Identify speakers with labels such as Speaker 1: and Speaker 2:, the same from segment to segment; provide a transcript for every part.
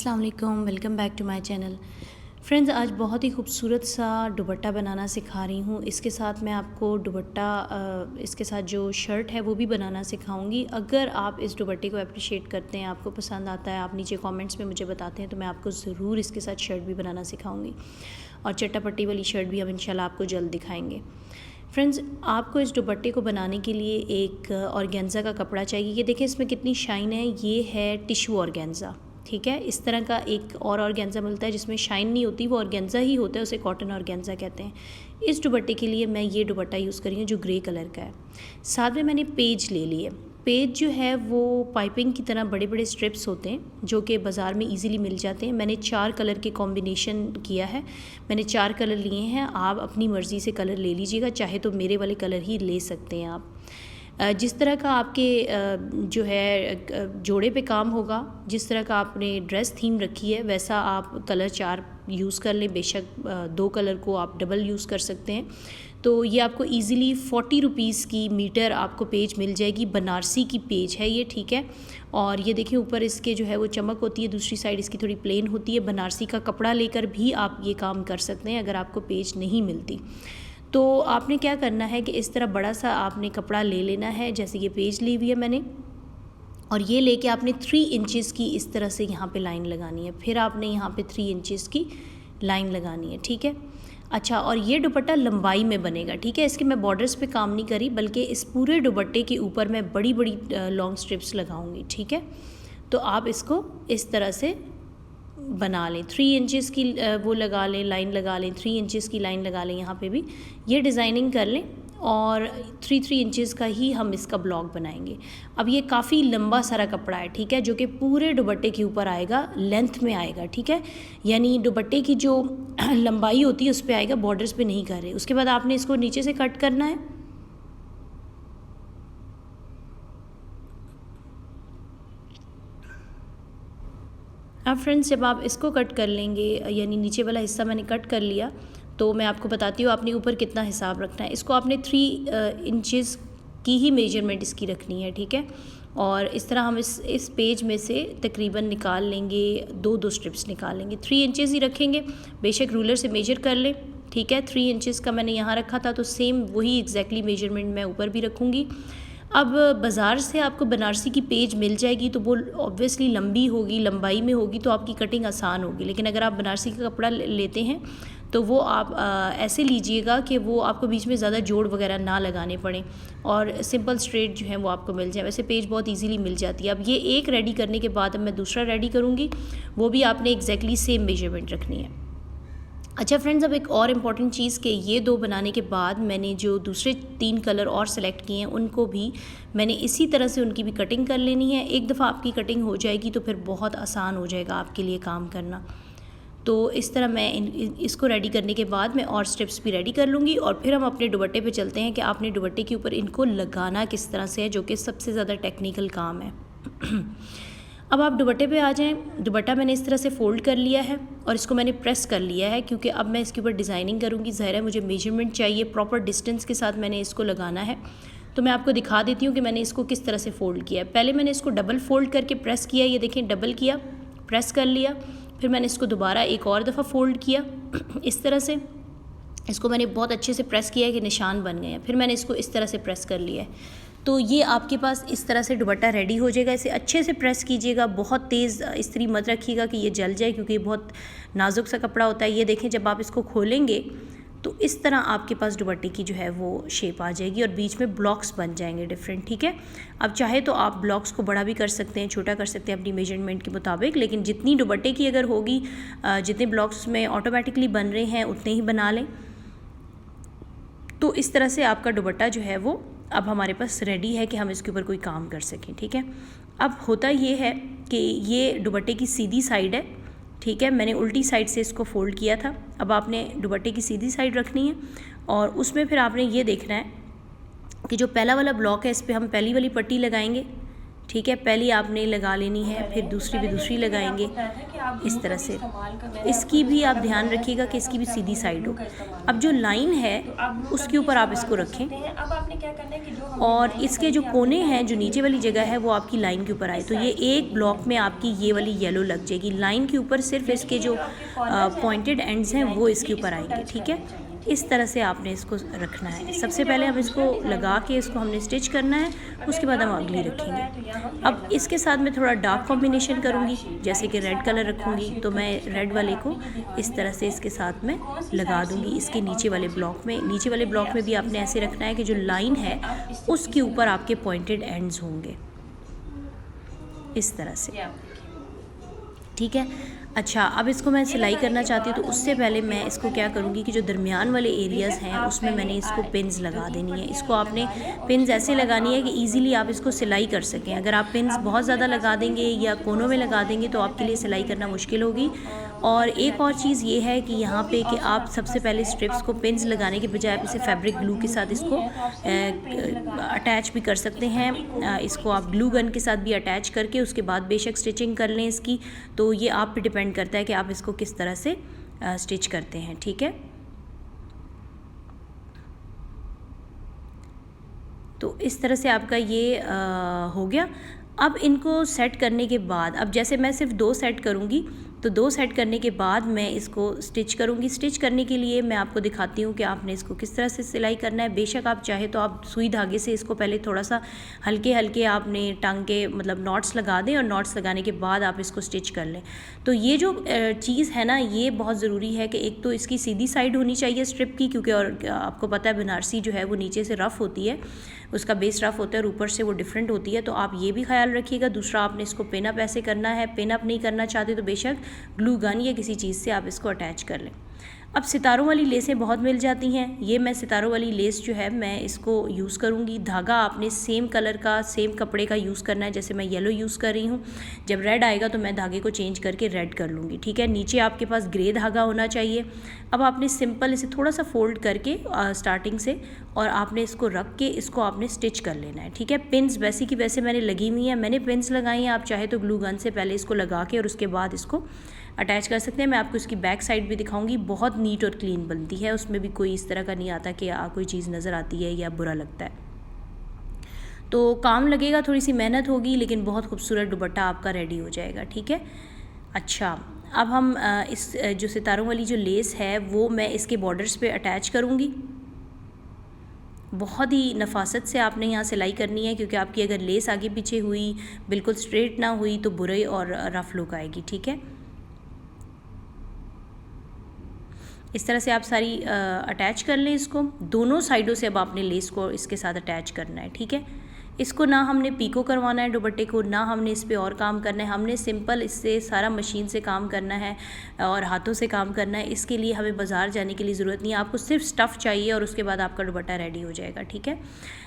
Speaker 1: अस्सलाम वालेकुम, welcome back to my channel. Friends, आज बहुत ही खूबसूरत सा दुपट्टा बनाना सिखा रही हूँ। इसके साथ मैं आपको दुपट्टा इसके साथ जो शर्ट है वो भी बनाना सिखाऊंगी। अगर आप इस दुपट्टे को अप्रिशिएट करते हैं, आपको पसंद आता है, आप नीचे कमेंट्स में मुझे बताते हैं तो मैं आपको ज़रूर इसके साथ शर्ट भी बनाना सिखाऊंगी। और चट्टापट्टी वाली शर्ट भी हम इंशाल्लाह आपको जल्द दिखाएँगे। फ्रेंड्स, आपको इस दुपट्टे को बनाने के लिए एक ऑर्गेन्ज़ा का कपड़ा चाहिए। ये देखें इसमें कितनी शाइन है। ये है टिशू ऑर्गेन्ज़ा, ठीक है। इस तरह का एक और ऑर्गेन्ज़ा मिलता है जिसमें शाइन नहीं होती, वो ऑर्गेन्ज़ा ही होता है, उसे कॉटन ऑर्गेन्ज़ा कहते हैं। इस दुपट्टे के लिए मैं ये दुपट्टा यूज़ करी हूँ जो ग्रे कलर का है। साथ में मैंने पेज ले लिए। पेज जो है वो पाइपिंग की तरह बड़े बड़े स्ट्रिप्स होते हैं जो कि बाज़ार में इजीली मिल जाते हैं। मैंने 4 कलर के कॉम्बिनेशन किया है। मैंने 4 कलर लिए हैं। आप अपनी मर्ज़ी से कलर ले लीजिएगा, चाहे तो मेरे वाले कलर ही ले सकते हैं आप। जिस तरह का आपके जो है जोड़े पे काम होगा, जिस तरह का आपने ड्रेस थीम रखी है वैसा आप कलर 4 यूज़ कर लें। बेशक 2 कलर को आप डबल यूज़ कर सकते हैं। तो ये आपको इजीली 40 रुपीज़ की मीटर आपको पेज मिल जाएगी। बनारसी की पेज है ये, ठीक है। और ये देखिए ऊपर इसके जो है वो चमक होती है, दूसरी साइड इसकी थोड़ी प्लेन होती है। बनारसी का कपड़ा लेकर भी आप ये काम कर सकते हैं अगर आपको पेज नहीं मिलती। तो आपने क्या करना है कि इस तरह बड़ा सा आपने कपड़ा ले लेना है, जैसे ये पेज ली हुई है मैंने, और ये लेके आपने 3 इंचेस की इस तरह से यहाँ पे लाइन लगानी है। फिर आपने यहाँ पे 3 इंचेस की लाइन लगानी है, ठीक है। अच्छा, और ये दुपट्टा लंबाई में बनेगा, ठीक है। इसके मैं बॉर्डर्स पे काम नहीं करी, बल्कि इस पूरे दुपट्टे के ऊपर मैं बड़ी बड़ी लॉन्ग स्ट्रिप्स लगाऊंगी, ठीक है। तो आप इसको इस तरह से बना लें। 3 इंचेस की वो लगा लें, लाइन लगा लें, 3 इंचेस की लाइन लगा लें। यहाँ पे भी ये डिज़ाइनिंग कर लें और 3 इंचेस का ही हम इसका ब्लॉक बनाएंगे। अब ये काफ़ी लंबा सारा कपड़ा है, ठीक है, जो कि पूरे दुपट्टे के ऊपर आएगा, लेंथ में आएगा, ठीक है। यानी दुपट्टे की जो लंबाई होती है उस पर आएगा, बॉर्डर्स पे नहीं कर रहे। उसके बाद आपने इसको नीचे से कट करना है। अब फ्रेंड्स, जब आप इसको कट कर लेंगे, यानी नीचे वाला हिस्सा मैंने कट कर लिया, तो मैं आपको बताती हूँ आपने ऊपर कितना हिसाब रखना है। इसको आपने 3 इंचेस की ही मेजरमेंट इसकी रखनी है, ठीक है। और इस तरह हम इस पेज में से तकरीबन निकाल लेंगे, 2 स्ट्रिप्स निकाल लेंगे। 3 इंचेस ही रखेंगे, बेशक रूलर से मेजर कर लें, ठीक है। 3 इंचेस का मैंने यहाँ रखा था, तो सेम वही एग्जैक्टली मेजरमेंट मैं ऊपर भी रखूँगी। अब बाज़ार से आपको बनारसी की पेज मिल जाएगी तो वो ऑब्वियसली लंबी होगी, लंबाई में होगी, तो आपकी कटिंग आसान होगी। लेकिन अगर आप बनारसी का कपड़ा लेते हैं तो वो आप ऐसे लीजिएगा कि वो आपको बीच में ज़्यादा जोड़ वगैरह ना लगाने पड़े और सिंपल स्ट्रेट जो है वो आपको मिल जाए। वैसे पेज बहुत इजीली मिल जाती है। अब ये एक रेडी करने के बाद अब मैं दूसरा रेडी करूँगी, वो भी आपने एग्जैक्टली सेम मेजरमेंट रखनी है। अच्छा फ्रेंड्स, अब एक और इम्पॉर्टेंट चीज़ कि ये 2 बनाने के बाद मैंने जो दूसरे 3 कलर और सेलेक्ट किए हैं उनको भी मैंने इसी तरह से उनकी भी कटिंग कर लेनी है। एक दफ़ा आपकी कटिंग हो जाएगी तो फिर बहुत आसान हो जाएगा आपके लिए काम करना। तो इस तरह मैं इसको रेडी करने के बाद मैं और स्टेप्स भी रेडी कर लूँगी और फिर हम अपने दुपट्टे पे चलते हैं कि आपने दुपट्टे के ऊपर इनको लगाना किस तरह से है, जो कि सबसे ज़्यादा टेक्निकल काम है। अब आप दुपट्टे पे आ जाएं। दुपट्टा मैंने इस तरह से फ़ोल्ड कर लिया है और इसको मैंने प्रेस कर लिया है, क्योंकि अब मैं इसके ऊपर डिज़ाइनिंग करूँगी। ज़ाहिर है मुझे मेजरमेंट चाहिए, प्रॉपर डिस्टेंस के साथ मैंने इसको लगाना है। तो मैं आपको दिखा देती हूँ कि मैंने इसको किस तरह से फ़ोल्ड किया है। पहले मैंने इसको डबल फ़ोल्ड करके प्रेस किया, ये देखें, डबल किया, प्रेस कर लिया। फिर मैंने इसको दोबारा एक और दफ़ा फ़ोल्ड किया इस तरह से। इसको मैंने बहुत अच्छे से प्रेस किया है कि निशान बन गए हैं। फिर मैंने इसको इस तरह से प्रेस कर लिया है। तो ये आपके पास इस तरह से दुपट्टा रेडी हो जाएगा। इसे अच्छे से प्रेस कीजिएगा, बहुत तेज़ इस्त्री मत रखिएगा कि ये जल जाए, क्योंकि ये बहुत नाजुक सा कपड़ा होता है। ये देखें, जब आप इसको खोलेंगे तो इस तरह आपके पास दुपट्टे की जो है वो शेप आ जाएगी और बीच में ब्लॉक्स बन जाएंगे डिफरेंट, ठीक है। अब चाहे तो आप ब्लॉक्स को बड़ा भी कर सकते हैं, छोटा कर सकते हैं अपनी मेजरमेंट के मुताबिक, लेकिन जितनी दुपट्टे की अगर होगी, जितने ब्लॉक्स में ऑटोमेटिकली बन रहे हैं उतने ही बना लें। तो इस तरह से आपका दुपट्टा जो है वो अब हमारे पास रेडी है कि हम इसके ऊपर कोई काम कर सकें, ठीक है। अब होता ये है कि ये दुपट्टे की सीधी साइड है, ठीक है। मैंने उल्टी साइड से इसको फ़ोल्ड किया था। अब आपने दुपट्टे की सीधी साइड रखनी है और उसमें फिर आपने ये देखना है कि जो पहला वाला ब्लॉक है इस पर हम पहली वाली पट्टी लगाएंगे, ठीक है। पहली आपने लगा लेनी है, फिर दूसरी भी दूसरी लगाएंगे इस तरह से। इसकी भी आप ध्यान रखिएगा कि इसकी भी सीधी साइड हो। अब जो लाइन है उसके ऊपर आप इसको रखें और इसके जो कोने हैं, जो नीचे वाली जगह है, वो आपकी लाइन के ऊपर आए। तो ये एक ब्लॉक में आपकी ये वाली येलो लग जाएगी। लाइन के ऊपर सिर्फ इसके जो पॉइंटेड एंड्स हैं वो इसके ऊपर आएंगे, ठीक है। इस तरह से आपने इसको रखना है। सबसे पहले हम इसको लगा के इसको हमने स्टिच करना है, उसके बाद हम अगली रखेंगे। अब इसके साथ मैं थोड़ा डार्क कॉम्बिनेशन करूँगी, जैसे कि रेड कलर रखूँगी, तो मैं रेड वाले को इस तरह से इसके साथ में लगा दूँगी इसके नीचे वाले ब्लॉक में। नीचे वाले ब्लॉक में भी आपने ऐसे रखना है कि जो लाइन है उसके ऊपर आपके पॉइंटेड एंड्स होंगे, इस तरह से, ठीक है। अच्छा, अब इसको मैं सिलाई करना चाहती हूँ, तो उससे पहले मैं इसको क्या करूँगी कि जो दरमियान वाले एरियाज़ हैं उसमें मैंने इसको पिन्स लगा देनी है। इसको आपने पिन्स ऐसे लगानी है कि इजीली आप इसको सिलाई कर सकें। अगर आप पिन्स बहुत ज़्यादा लगा देंगे या कोनों में लगा देंगे तो आपके लिए सिलाई करना मुश्किल होगी। और एक और चीज़ ये है कि यहाँ पे कि आप सबसे पहले स्ट्रिप्स को पिन्स लगाने के बजाय आप इसे फैब्रिक ग्लू के साथ इसको अटैच भी कर सकते हैं। इसको आप ग्लू गन के साथ भी अटैच करके उसके बाद बेशक स्टिचिंग कर लें इसकी। तो ये आप पे डिपेंड करता है कि आप इसको किस तरह से स्टिच करते हैं, ठीक है। तो इस तरह से आपका ये हो गया। अब इनको सेट करने के बाद, अब जैसे मैं सिर्फ 2 सेट करूँगी, तो 2 सेट करने के बाद मैं इसको स्टिच करूँगी। स्टिच करने के लिए मैं आपको दिखाती हूँ कि आपने इसको किस तरह से सिलाई करना है। बेशक आप चाहे तो आप सुई धागे से इसको पहले थोड़ा सा हल्के हल्के आपने टांग के मतलब नॉट्स लगा दें और नॉट्स लगाने के बाद आप इसको स्टिच कर लें। तो ये जो चीज़ है ना, ये बहुत ज़रूरी है कि एक तो इसकी सीधी साइड होनी चाहिए स्ट्रिप की, क्योंकि और आपको पता है बनारसी जो है वो नीचे से रफ़ होती है, उसका बेस रफ़ होता है और ऊपर से वो डिफरेंट होती है। तो आप ये भी ख्याल रखिएगा। दूसरा, आपने इसको पिन अप ऐसे करना है। पिन अप नहीं करना चाहते तो बेशक ग्लू गन या किसी चीज़ से आप इसको अटैच कर लें। अब सितारों वाली लेसें बहुत मिल जाती हैं। ये मैं सितारों वाली लेस जो है मैं इसको यूज़ करूँगी। धागा आपने सेम कलर का, सेम कपड़े का यूज़ करना है। जैसे मैं येलो यूज़ कर रही हूँ, जब रेड आएगा तो मैं धागे को चेंज करके रेड कर लूँगी, ठीक है। नीचे आपके पास ग्रे धागा होना चाहिए। अब आपने सिंपल इसे थोड़ा सा फोल्ड करके स्टार्टिंग से और आपने इसको रख के इसको आपने स्टिच कर लेना है, ठीक है। पिन्स वैसे की वैसे मैंने लगी हुई हैं, मैंने पिन्स लगाई हैं। आप चाहे तो ग्लू गन से पहले इसको लगा के और उसके बाद इसको अटैच कर सकते हैं। मैं आपको इसकी बैक साइड भी दिखाऊंगी। बहुत नीट और क्लीन बनती है, उसमें भी कोई इस तरह का नहीं आता कि कोई चीज़ नज़र आती है या बुरा लगता है। तो काम लगेगा, थोड़ी सी मेहनत होगी, लेकिन बहुत खूबसूरत दुपट्टा आपका रेडी हो जाएगा, ठीक है। अच्छा, अब हम इस जो सितारों वाली जो लेस है वो मैं इसके बॉर्डर्स पे अटैच करूँगी। बहुत ही नफासत से आपने यहाँ सिलाई करनी है, क्योंकि आपकी अगर लेस आगे पीछे हुई, बिल्कुल स्ट्रेट ना हुई, तो बुरे और रफ लुक आएगी, ठीक है। इस तरह से आप सारी अटैच कर लें इसको। दोनों साइडों से अब आपने लेस को इसके साथ अटैच करना है, ठीक है। इसको ना हमने पीको करवाना है दुपट्टे को, ना हमने इस पे और काम करना है। हमने सिंपल इससे सारा मशीन से काम करना है और हाथों से काम करना है। इसके लिए हमें बाज़ार जाने की ज़रूरत नहीं है। आपको सिर्फ स्टफ़ चाहिए और उसके बाद आपका दुपट्टा रेडी हो जाएगा, ठीक है।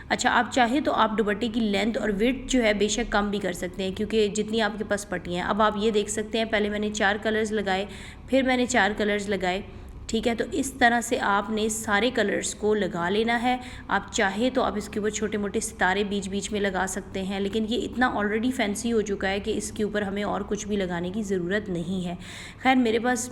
Speaker 1: अच्छा, आप चाहे तो आप दुपट्टे की लेंथ और विड्थ जो है बेशक कम भी कर सकते हैं, क्योंकि जितनी आपके पास पट्टियाँ हैं। अब आप ये देख सकते हैं, पहले मैंने 4 कलर्स लगाए, फिर मैंने 4 कलर्स लगाए, ठीक है। तो इस तरह से आपने सारे कलर्स को लगा लेना है। आप चाहे तो आप इसके ऊपर छोटे मोटे सितारे बीच बीच में लगा सकते हैं, लेकिन ये इतना ऑलरेडी फैंसी हो चुका है कि इसके ऊपर हमें और कुछ भी लगाने की ज़रूरत नहीं है। खैर, मेरे पास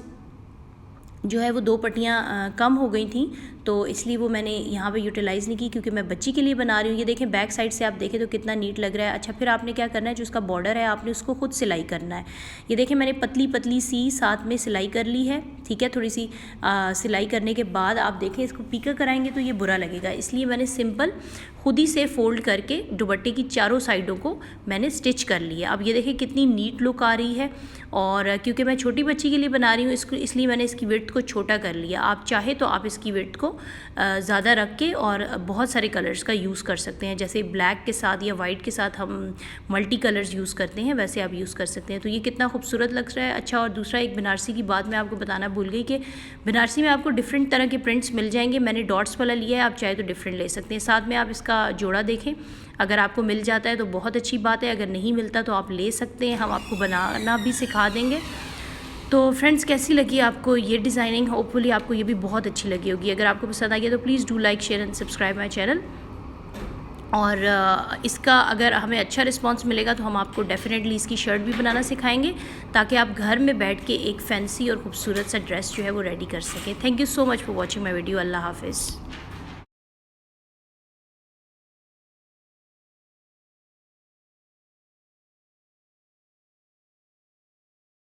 Speaker 1: जो है वो 2 पट्टियाँ कम हो गई थी, तो इसलिए वो मैंने यहाँ पे यूटिलाइज़ नहीं की, क्योंकि मैं बच्ची के लिए बना रही हूँ। ये देखें, बैक साइड से आप देखें तो कितना नीट लग रहा है। अच्छा, फिर आपने क्या करना है, जो उसका बॉर्डर है आपने उसको खुद सिलाई करना है। ये देखें, मैंने पतली पतली सी साथ में सिलाई कर ली है, ठीक है। थोड़ी सी सिलाई करने के बाद आप देखें, इसको पीका कराएंगे तो ये बुरा लगेगा, इसलिए मैंने सिंपल खुद ही से फोल्ड करके दुपट्टे की चारों साइडों को मैंने स्टिच कर लिया। अब ये देखें कितनी नीट लुक आ रही है। और क्योंकि मैं छोटी बच्ची के लिए बना रही हूँ इसको, इसलिए मैंने इसकी विड्थ को छोटा कर लिया। आप चाहे तो आप इसकी विड्थ को ज़्यादा रख के और बहुत सारे कलर्स का यूज़ कर सकते हैं। जैसे ब्लैक के साथ या वाइट के साथ हम मल्टी कलर्स यूज़ करते हैं, वैसे आप यूज़ कर सकते हैं। तो ये कितना खूबसूरत लग रहा है। अच्छा, और दूसरा एक बनारसी की बात मैं आपको बताना भूल गई कि बनारसी में आपको डिफरेंट तरह के प्रिंट्स मिल जाएंगे। मैंने डॉट्स वाला लिया है, आप चाहे तो डिफरेंट ले सकते हैं। साथ में आप इसका जोड़ा देखें, अगर आपको मिल जाता है तो बहुत अच्छी बात है, अगर नहीं मिलता तो आप ले सकते हैं, हम आपको बनाना भी सिखा देंगे। तो फ्रेंड्स, कैसी लगी आपको ये डिज़ाइनिंग? होपफुली आपको ये भी बहुत अच्छी लगी होगी। अगर आपको पसंद आ गया तो please do like, share and subscribe my channel. और इसका अगर हमें अच्छा रिस्पांस मिलेगा तो हम आपको डेफ़िनेटली इसकी शर्ट भी बनाना सिखाएंगे, ताकि आप घर में बैठ के एक फैंसी और खूबसूरत सा ड्रेस जो है वो रेडी कर सकें। Thank you so much for watching my video. अल्लाह हाफिज़।